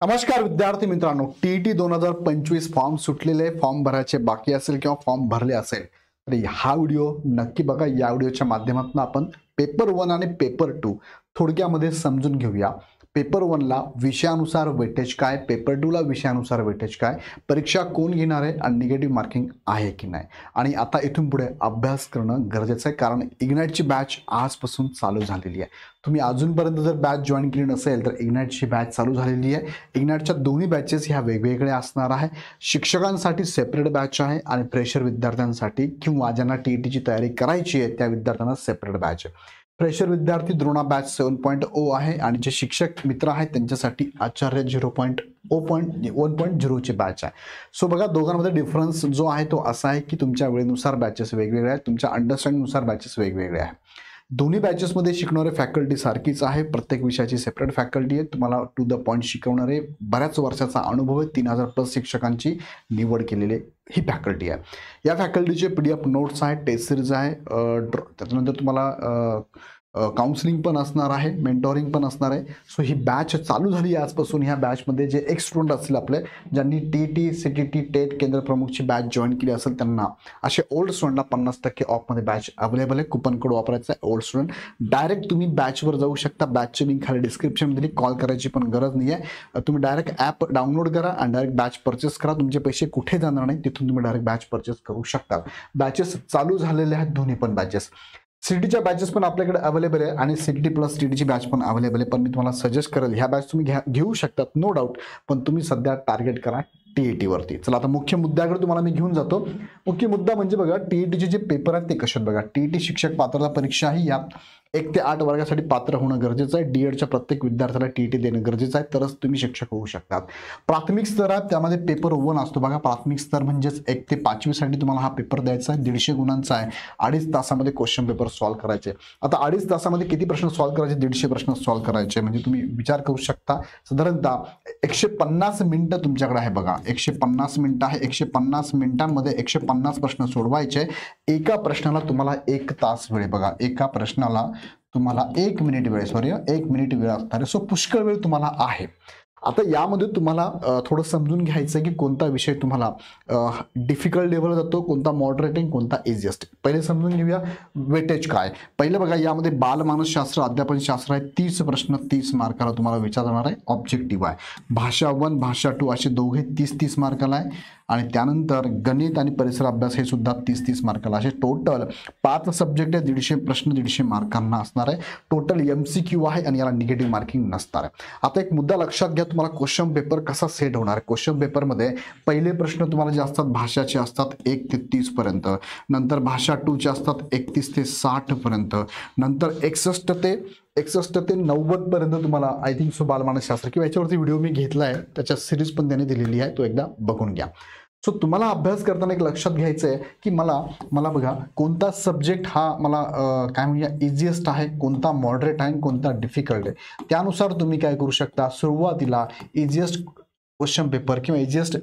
नमस्कार विद्यार्थी मित्रांनो, टीईटी 2025 फॉर्म सुटलेले, फॉर्म भरायचे बाकी असेल किंवा फॉर्म भरले असेल तर हा व्हिडिओ नक्की बघा। या व्हिडिओच्या माध्यमातून आपण पेपर 1 आणि पेपर 2 थोडक्यामध्ये समजून घेऊया। पेपर 1 ला विषयानुसार वेटेज काय, पेपर 2 ला विषयानुसार वेटेज काय, परीक्षा कोण घेणार आहे आणि निगेटिव्ह मार्किंग आहे की नाही, आणि आता इथून पुढे अभ्यास करणं गरजेचं आहे कारण इग्नाइटची बॅच आजपासून चालू झालेली आहे। तुम्ही अजूनपर्यंत जर बॅच जॉईन केली नसेल तर इग्नाइटची बॅच चालू झालेली आहे। इग्नाइटच्या दोन्ही बॅचेस ह्या वेगवेगळ्या असणार आहे। शिक्षकांसाठी सेपरेट बॅच आहे आणि फ्रेशर विद्यार्थ्यांसाठी किंवा ज्यांना टीईटीची तयारी करायची आहे त्या विद्यार्थ्यांना सेपरेट बॅच आहे। फ्रेशर विद्यार्थी द्रोणा बॅच 7.0 आहे आणि जे शिक्षक मित्र आहेत त्यांच्यासाठी आचार्य 1.0 ची बॅच आहे। सो बघा, दोघांमध्ये डिफरन्स जो आहे तो असा आहे की तुमच्या वेळेनुसार बॅचेस वेगवेगळे आहेत, तुमच्या अंडरस्टँडिंगनुसार बॅचेस वेगवेगळे आहेत। दोन्ही बॅचेसमध्ये शिकणारे फॅकल्टी सारखीच आहे, प्रत्येक विषयाची सेपरेट फॅकल्टी आहे। तुम्हाला टू द पॉईंट शिकवणारे बऱ्याच वर्षाचा अनुभव आहे, 3000+ शिक्षकांची निवड केलेली ही फॅकल्टी आहे। या फॅकल्टीचे PDF नोट्स आहेत, टेस्ट सिरीज आहे, त्याच्यानंतर तुम्हाला काउन्सिलिंग पण असणार आहे, मेंटॉरिंग पण असणार आहे। सो ही बॅच चालू झाली आजपासून। ह्या बॅचमध्ये जे एक्स स्टुडंट असतील आपले, ज्यांनी TT CTT टेट केंद्र प्रमुखची बॅच जॉईन केली असेल त्यांना, असे ओल्ड स्टुडंटला 50% ऑफमध्ये बॅच अवेलेबल आहे। कुपन कोड वापरायचा आहे ओल्ड स्टुडंट। डायरेक्ट तुम्ही बॅचवर जाऊ शकता, बॅचची लिंक खाली डिस्क्रिप्शनमध्ये, कॉल करायची पण गरज नाही आहे। तुम्ही डायरेक्ट ॲप डाउनलोड करा आणि डायरेक्ट बॅच परचेस करा। तुमचे पैसे कुठे जाणार नाही, तिथून तुम्ही डायरेक्ट बॅच परचेस करू शकता। बॅचेस चालू झालेले आहेत, दोन्ही पण बॅचेस। सीटीच्या बॅचेस पण आपल्याकडे अवेलेबल आहे आणि CTT प्लस TTची बॅच पण अवेलेबल आहे, पण मी तुम्हाला सजेस्ट करेल ह्या बॅच तुम्ही घेऊ शकतात, नो डाऊट, पण तुम्ही सध्या टार्गेट करा TET वरती। चला आता मुख्य मुद्द्याकडे तुम्हाला मी घेऊन जातो। मुख्य मुद्दा म्हणजे बघा, TETचे जे पेपर आहेत ते कसे आहेत बघा। TET शिक्षक पात्रता परीक्षा ही यात 1 ते 8 वर्गासाठी पात्र होणं गरजेचं आहे। DEDच्या प्रत्येक विद्यार्थ्याला TET देणं गरजेचं आहे, तरच तुम्ही शिक्षक होऊ शकतात। प्राथमिक स्तरात त्यामध्ये पेपर 1 असतो बघा। प्राथमिक स्तर म्हणजेच 1 ते 5वी साठी तुम्हाला हा पेपर द्यायचा आहे, 150 गुणांचा आहे। 2.5 तासामध्ये क्वेश्चन पेपर सॉल्व्ह करायचे। आता 2.5 तासामध्ये किती प्रश्न सॉल्व्ह करायचे? 150 प्रश्न सॉल्व्ह करायचे, म्हणजे तुम्ही विचार करू शकता साधारणतः 150 मिनिटं तुमच्याकडे आहे बघा। 150 मिनिटं आहे, 150 मिनिटांमध्ये 150 प्रश्न सोडवायचे। एका प्रश्नाला तुम्हाला 1 तास वेळ बघा, एका प्रश्नाला तुम्हाला 1 मिनिट वेळ, 1 मिनिट वेळ असणार आहे। सो पुष्कळ वेळ तुम्हाला आहे। आता यामध्ये तुम्हाला थोडं समजून घ्यायचं आहे की कोणता विषय तुम्हाला डिफिकल्ट लेवल जातो, कोणता मॉडरेटिंग, कोणता इझिएस्ट। पहिले समजून घेऊया वेटेज काय। पहिले बघा, यामध्ये बालमानसशास्त्र, अध्यापनशास्त्र आहे, 30 प्रश्न 30 मार्काला तुम्हाला विचारणार आहे, ऑब्जेक्टिव्ह आहे। भाषा 1 भाषा 2 असे दोघे 30-30 मार्काला आहे, आणि त्यानंतर गणित आणि परिसर अभ्यास हे सुद्धा 30-30 मार्काला। असे टोटल 5 सब्जेक्ट आहे, 150 प्रश्न 150 मार्कांना असणार आहे। टोटल MCQ आहे आणि याला निगेटिव्ह मार्किंग नसणार आहे। आता एक मुद्दा लक्षात घ्या, तुम्हाला क्वेश्चन पेपर कसा सेट होणार आहे। क्वेश्चन पेपरमध्ये पहिले प्रश्न तुम्हाला जे असतात भाषाचे असतात 1 ते 30 पर्यंत, नंतर भाषा 2चे असतात 31 ते 60 पर्यंत, नंतर 61 ते 90 पर्यंत तुम्हाला आय थिंक सो बालमानसशास्त्र, किंवा याच्यावरती व्हिडिओ मी घेतला आहे, त्याच्या सिरीज पण त्याने दिलेली आहे, तो एकदा बघून घ्या। सो तुम्हाला अभ्यास करताना एक लक्षात घ्यायचं आहे की मला बघा कोणता सब्जेक्ट हा मला काय म्हणूया इझिएस्ट आहे, कोणता मॉडरेट आहे, कोणता डिफिकल्ट आहे। त्यानुसार तुम्ही काय करू शकता, सुरुवातीला इझिएस्ट क्वेश्चन पेपर किंवा इझिएस्ट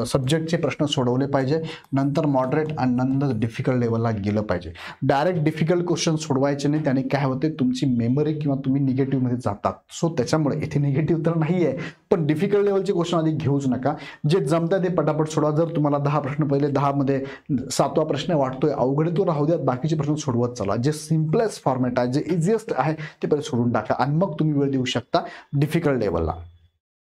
सब्जेक्टचे प्रश्न सोडवले पाहिजे, नंतर मॉडरेट आणि नंतर डिफिकल्ट लेवलला गेलं पाहिजे। डायरेक्ट डिफिकल्ट क्वेश्चन सोडवायचे नाही, त्याने काय होते, तुमची मेमरी किंवा तुम्ही निगेटिव्हमध्ये जातात। सो त्याच्यामुळे इथे निगेटिव्ह तर नाही आहे, पण डिफिकल्ट लेवलचे क्वेश्चन आधी घेऊच नका। जे जमतात ते पटापट सोडवा। जर तुम्हाला 10 प्रश्न पहिले 10 मध्ये 7वा प्रश्न वाटतोय अवघड, तो राहू द्या, बाकीचे प्रश्न सोडवत चला। जे सिम्पलेस्ट फॉर्मॅट आहे, जे इझिएस्ट आहे ते पहिले सोडून टाका आणि मग तुम्ही वेळ देऊ शकता डिफिकल्ट लेवलला।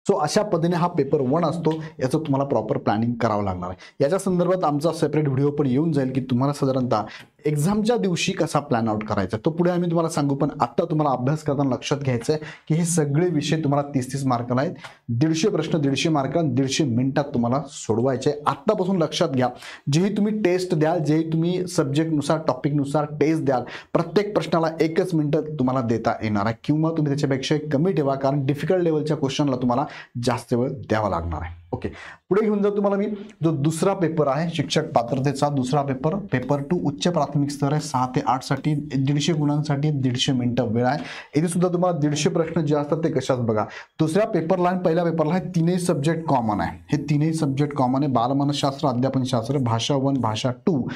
सो अशा पद्धतीने हा पेपर 1 असतो, याचं तुम्हाला प्रॉपर प्लॅनिंग करावं लागणार आहे। याच्या संदर्भात आमचा सेपरेट व्हिडिओ पण येऊन जाईल की तुम्हाला साधारणतः एक्झामच्या दिवशी कसा प्लॅन आउट करायचा, तो पुढे आम्ही तुम्हाला सांगू। पण आता तुम्हाला अभ्यास करताना लक्षात घ्यायचं आहे की हे सगळे विषय तुम्हाला 30-30 मार्काला आहेत, 150 प्रश्न 150 मार्क 150 मिनिटात तुम्हाला सोडवायचे। आत्तापासून लक्षात घ्या, जेही तुम्ही टेस्ट द्याल, जेही तुम्ही सब्जेक्टनुसार टॉपिकनुसार टेस्ट द्याल, प्रत्येक प्रश्नाला 1च मिनिट तुम्हाला देता येणार आहे, किंवा तुम्ही त्याच्यापेक्षा कमी ठेवा, कारण डिफिकल्ट लेवलच्या क्वेश्चनला तुम्हाला जास्त वेळ द्यावा लागणार आहे। ओके, पुढे घेऊन जातो तुम्हाला मी जो दुसरा पेपर आहे शिक्षक पात्रतेचा दुसरा पेपर, पेपर 2 उच्च प्राथमिक स्तर आहे, 6 ते 8 साठी 150 गुणांसाठी 150 मिनिटं वेळ आहे। इथे सुद्धा तुम्हाला 150 प्रश्न जे असतात ते कशात बघा, दुसऱ्या पेपरला आणि पहिल्या पेपरला हे तीनही सब्जेक्ट कॉमन आहे, हे तीनही सब्जेक्ट कॉमन आहे, बालमानसशास्त्र, अध्यापनशास्त्र, भाषा 1 भाषा 2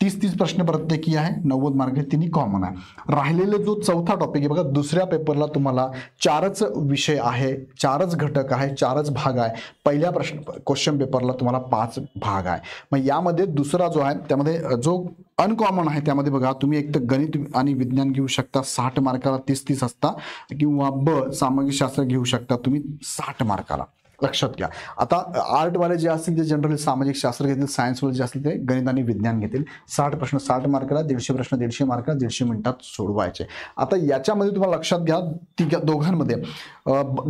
30 प्रश्न प्रत्येकी आहे, 90 मार्क तिन्ही कॉमन आहे. राहिलेले जो चौथा टॉपिक आहे बघा, दुसऱ्या पेपरला तुम्हाला 4च विषय आहे, 4च घटक आहे, 4च भाग आहे. पहिल्या क्वेश्चन पेपरला तुम्हाला 5 भाग आहे. मग यामध्ये दुसरा जो आहे त्यामध्ये जो अनकॉमन आहे त्यामध्ये बघा, तुम्ही एक तर गणित आणि विज्ञान घेऊ शकता 60 मार्काला 30 असता, किंवा सामाजिक शास्त्र घेऊ शकता तुम्ही 60 मार्काला. लक्षात घ्या. आता आर्टवाले जे असतील ते जनरली सामाजिक शास्त्र घेतील, सायन्सवाले जे असतील ते गणित आणि विज्ञान घेतील. 60 प्रश्न 60 मार्काला, 150 प्रश्न 150 मार्काला, 150 मिनिटात सोडवायचे. आता याच्यामध्ये तुम्हाला लक्षात घ्या, दोघांमध्ये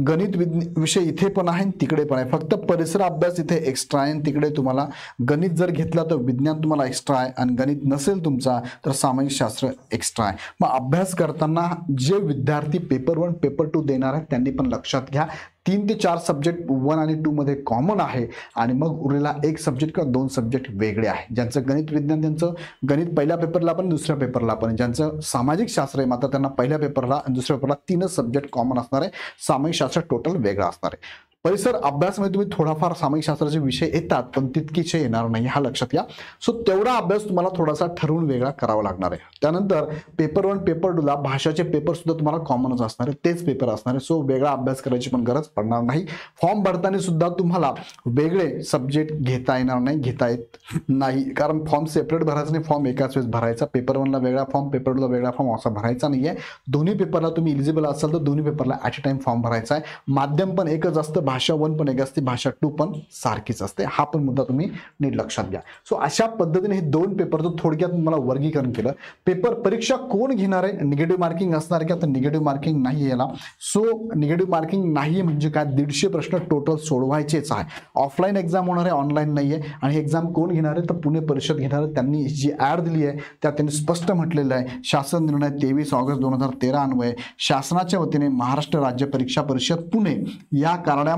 गणित विषय इथे पण आहे तिकडे पण आहे. फक्त परिसर अभ्यास इथे एक्स्ट्रा आहे, तिकडे तुम्हाला गणित जर घेतला तर विज्ञान तुम्हाला एक्स्ट्रा आहे, आणि गणित नसेल तुमचा तर सामाजिक शास्त्र एक्स्ट्रा आहे. मग अभ्यास करताना जे विद्यार्थी पेपर 1 पेपर 2 देणार आहेत त्यांनी पण लक्षात घ्या, 3 ते 4 सब्जेक्ट 1 आणि 2 मध्ये कॉमन आहे, आणि मग उरलेला एक सब्जेक्ट किंवा 2 सब्जेक्ट वेगळे आहे. ज्यांचं गणित विज्ञान त्यांचं गणित पहिल्या पेपरला पण दुसऱ्या पेपरला पण, ज्यांचं सामाजिक शास्त्र आहे मात्र त्यांना पहिल्या पेपरला आणि दुसऱ्या पेपरला 3च सब्जेक्ट कॉमन असणार आहे, सामाजिक शास्त्र टोटल वेगळा असणार आहे. परिसर अभ्यासमध्ये तुम्ही थोडाफार सामाजिक शास्त्राचे विषय येतात पण तितकीचे येणार नाही, हा लक्षात घ्या. सो तेवढा अभ्यास तुम्हाला थोडासा ठरवून वेगळा करावा लागणार आहे. त्यानंतर पेपर 1 पेपर 2 ला भाषाचे पेपर सुद्धा तुम्हाला कॉमनच असणार आहे, तेच पेपर असणार आहे. सो वेगळा अभ्यास करायची पण गरज पडणार नाही. फॉर्म भरताना सुद्धा तुम्हाला वेगळे सब्जेक्ट घेता येणार नाही, घेता येत नाही, कारण फॉर्म सेपरेट भरायचा नाही, फॉर्म एकाच वेळेस भरायचा. पेपर 1 ला वेगळा फॉर्म, पेपर 2 ला वेगळा फॉर्म असा भरायचा नाहीये. दोन्ही पेपरला तुम्ही इलिजिबल असाल तर दोन्ही पेपरला ॲट अ टाइम फॉर्म भरायचा आहे. माध्यम पण एकच असतं, भाषा 1 पण एक असते, भाषा 2 पण सारखीच असते. हा पण मुद्दा तुम्ही नीट लक्षात घ्या. सो अशा पद्धतीने हे 2 पेपरचं थोडक्यात मला वर्गीकरण केलं. पेपर परीक्षा कोण घेणार आहे, निगेटिव्ह मार्किंग असणार का, तर निगेटिव्ह मार्किंग नाही याला. सो निगेटिव्ह मार्किंग नाही म्हणजे काय, 150 प्रश्न टोटल सोडवायचेच आहे. ऑफलाईन एक्झाम होणार आहे, ऑनलाईन नाहीये. आणि हे एक्झाम कोण घेणार आहे तर पुणे परिषद घेणार आहे. त्यांनी जी ऍड दिली आहे त्यात त्यांनी स्पष्ट म्हटलेलं आहे, शासन निर्णय 23 ऑगस्ट 2013 अन्वये शासनाच्या वतीने महाराष्ट्र राज्य परीक्षा परिषद पुणे या कार्यालयामार्फत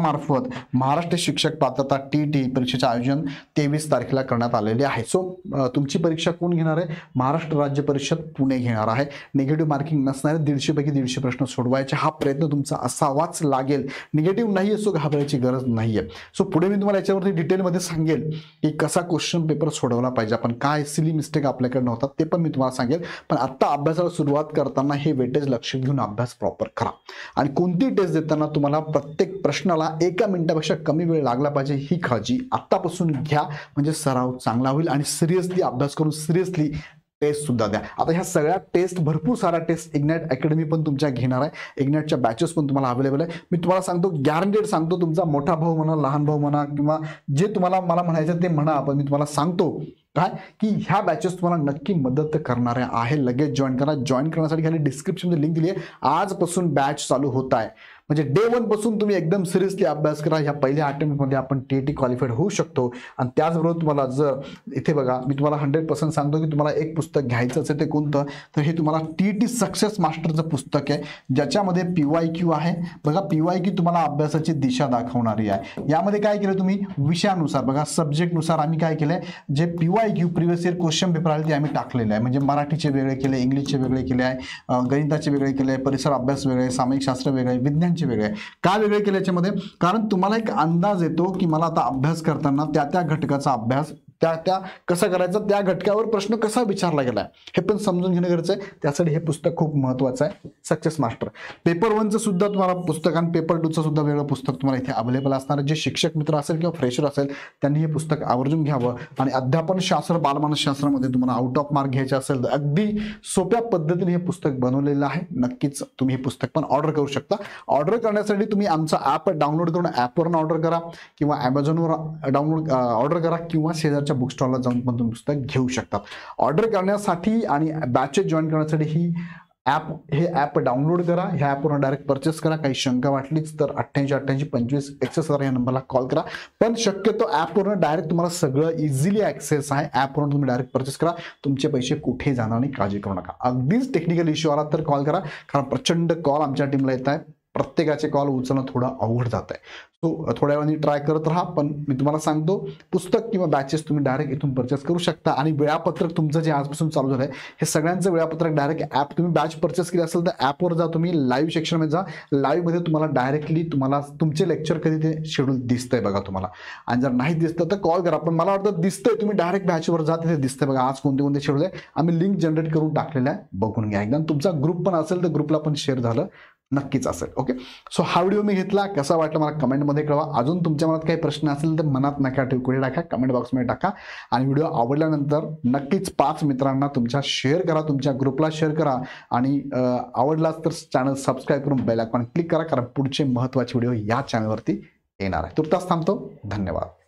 महाराष्ट्र शिक्षक पात्रता TET परीक्षेचे आयोजन 23 तारखेला करण्यात आलेले आहे. सो तुमची परीक्षा कोण घेणार आहे, महाराष्ट्र राज्य परिषद पुणे घेणार आहे. निगेटिव्ह मार्किंग नसणारे 150 पैकी 150 प्रश्न सोडवायचे, हा प्रयत्न तुमचा असावाच लागेल. निगेटिव्ह नाहीये सो घाबरायची गरज नाहीये. सो पुढे मी तुम्हाला याच्यावरती डिटेलमध्ये सांगेल की कसा क्वेश्चन पेपर सोडवला पाहिजे, आपण काय सिली मिस्टेक आपल्याकडनं होतात ते पण मी तुम्हाला सांगेल. पण आता अभ्यासाला सुरुवात करताना हे वेटेज लक्षात घेऊन अभ्यास प्रॉपर करा. आणि कोणती टेस्ट देताना तुम्हाला प्रत्येक प्रश्नाला 1 मिनिटापेक्षा कमी वेळ लागला पाहिजे ही काळजी आत्तापासून घ्या, म्हणजे सराव चांगला होईल. आणि सिरियसली अभ्यास करून सिरियसली टेस्ट सुद्धा द्या. आता ह्या सगळ्या टेस्ट, भरपूर सारा टेस्ट इग्नाइट अकॅडमी पण तुमच्या घेणार आहे. इग्नाइटच्या बॅचेस पण तुम्हाला अवेलेबल आहे. मी तुम्हाला सांगतो, गॅरंटेड सांगतो, तुमचा मोठा भाऊ म्हणा, लहान भाऊ म्हणा, किंवा जे तुम्हाला मला म्हणायचं ते म्हणा, पण मी तुम्हाला सांगतो काय की ह्या बॅचेस तुम्हाला नक्की मदत करणाऱ्या आहे. लगेच जॉईन करा. जॉईन करण्यासाठी खाली डिस्क्रिप्शनमध्ये लिंक दिली आहे. आजपासून बॅच चालू होत आहे, म्हणजे डे 1 पासून तुम्ही एकदम सिरियसली अभ्यास करा. ह्या पहिल्या अटेम्प्टमध्ये आपण TET क्वालिफाईड होऊ शकतो. आणि त्याचबरोबर तुम्हाला जर इथे बघा, मी तुम्हाला 100% सांगतो की तुम्हाला एक पुस्तक घ्यायचं असेल ते कोणतं, तर हे तुम्हाला TET सक्सेस मास्टरचं पुस्तक आहे, ज्याच्यामध्ये PYQ आहे. बघा, PYQ तुम्हाला अभ्यासाची दिशा दाखवणारी आहे. यामध्ये काय केलं तुम्ही, विषयानुसार बघा, सब्जेक्टनुसार आम्ही काय केलंय, जे PYQ previous year question paper आले ते आम्ही टाकलेले आहे. म्हणजे मराठीचे वेगळे केले, इंग्लिशचे वेगळे केले आहे, गणिताचे वेगळे केले, परिसर अभ्यास वेगळे, सामाजिक शास्त्र वेगळे, विज्ञान वेगळे. का वेगळे केले याच्यामध्ये, कारण तुम्हाला एक अंदाज येतो की मला आता अभ्यास करताना त्या घटकाचा अभ्यास त्या कसं करायचं, त्या घटकावर प्रश्न कसा विचारला गेलाय हे पण समजून घेणं गरजेचं आहे. त्यासाठी हे पुस्तक खूप महत्वाचं आहे, सक्सेस मास्टर. पेपर 1चं सुद्धा तुम्हाला पुस्तक आणि पेपर 2चं सुद्धा वेगळं पुस्तक तुम्हाला इथे अवेलेबल असणार आहे. जे शिक्षक मित्र असेल किंवा फ्रेशर असेल त्यांनी हे पुस्तक आवर्जून घ्यावं. आणि अध्यापन शास्त्र, बालमानसशास्त्रामध्ये तुम्हाला आउट ऑफ मार्क घ्यायचे असेल तर अगदी सोप्या पद्धतीने हे पुस्तक बनवलेलं आहे. नक्कीच तुम्ही हे पुस्तक पण ऑर्डर करू शकता. ऑर्डर करण्यासाठी तुम्ही आमचा ॲप डाउनलोड करून ॲपवरून ऑर्डर करा, किंवा ॲमेझॉनवर ऑर्डर करा, किंवा शेजारच्या बुक स्टॉलला जाऊन पण तुम्ही पुस्तक घेऊ शकतात. ऑर्डर करण्यासाठी आणि बॅचेस जॉईन करण्यासाठी हे ॲप डाउनलोड करा. ह्या ॲपवरून डायरेक्ट परचेस करा. काही शंका वाटलीच तर 888825 या नंबरला कॉल करा. पण शक्यतो ॲपवरून डायरेक्ट तुम्हाला सगळं इझिली ॲक्सेस आहे. ॲपवरून तुम्ही डायरेक्ट परचेस करा. तुमचे पैसे कुठे जाणार नाही, काळजी करू नका. अगदीच टेक्निकल इश्यू आला तर कॉल करा, कारण प्रचंड कॉल आमच्या टीमला येत आहे. प्रत्येकाचे कॉल उचलणं थोडं अवघड जात आहे. सो थोड्या वेळाने ट्राय करत राहा. पण मी तुम्हाला सांगतो, पुस्तक किंवा बॅचेस तुम्ही डायरेक्ट इथून परचेस करू शकता. आणि वेळापत्रक तुमचं जे आजपासून चालू झालं आहे, हे सगळ्यांचं वेळापत्रक डायरेक्ट ॲप, तुम्ही बॅच परचेस केली असेल तर ॲपवर जा, तुम्ही लाईव्ह सेक्शनमध्ये जा. लाईव्हमध्ये तुम्हाला डायरेक्टली तुम्हाला तुमचे लेक्चर कधी ते शेड्यूल दिसतंय बघा तुम्हाला. आणि जर नाही दिसतं तर कॉल करा. पण मला वाटतं दिसतंय, तुम्ही डायरेक्ट बॅचवर जा, तिथे दिसतंय बघा आज कोणते कोणते शेड्यूल आहे. आम्ही लिंक जनरेट करून टाकलेलं आहे, बघून घ्या एकदा. तुमचा ग्रुप पण असेल तर ग्रुपला पण शेअर झालं नक्कीच असेल. ओके, सो हा व्हिडिओ मी घेतला, कसा वाटला मला कमेंटमध्ये कळवा. अजून तुमच्या मनात काही प्रश्न असेल तर मनात नका ठेवू, कुठे टाका, कमेंट बॉक्समध्ये टाका. आणि व्हिडिओ आवडल्यानंतर नक्कीच 5 मित्रांना तुमच्या शेअर करा, तुमच्या ग्रुपला शेअर करा. आणि आवडलाच तर चॅनल सबस्क्राईब करून बेल आयकॉन क्लिक करा, कारण पुढचे महत्त्वाचे व्हिडिओ या चॅनलवरती येणार आहे. तुर्तास थांबतो. धन्यवाद.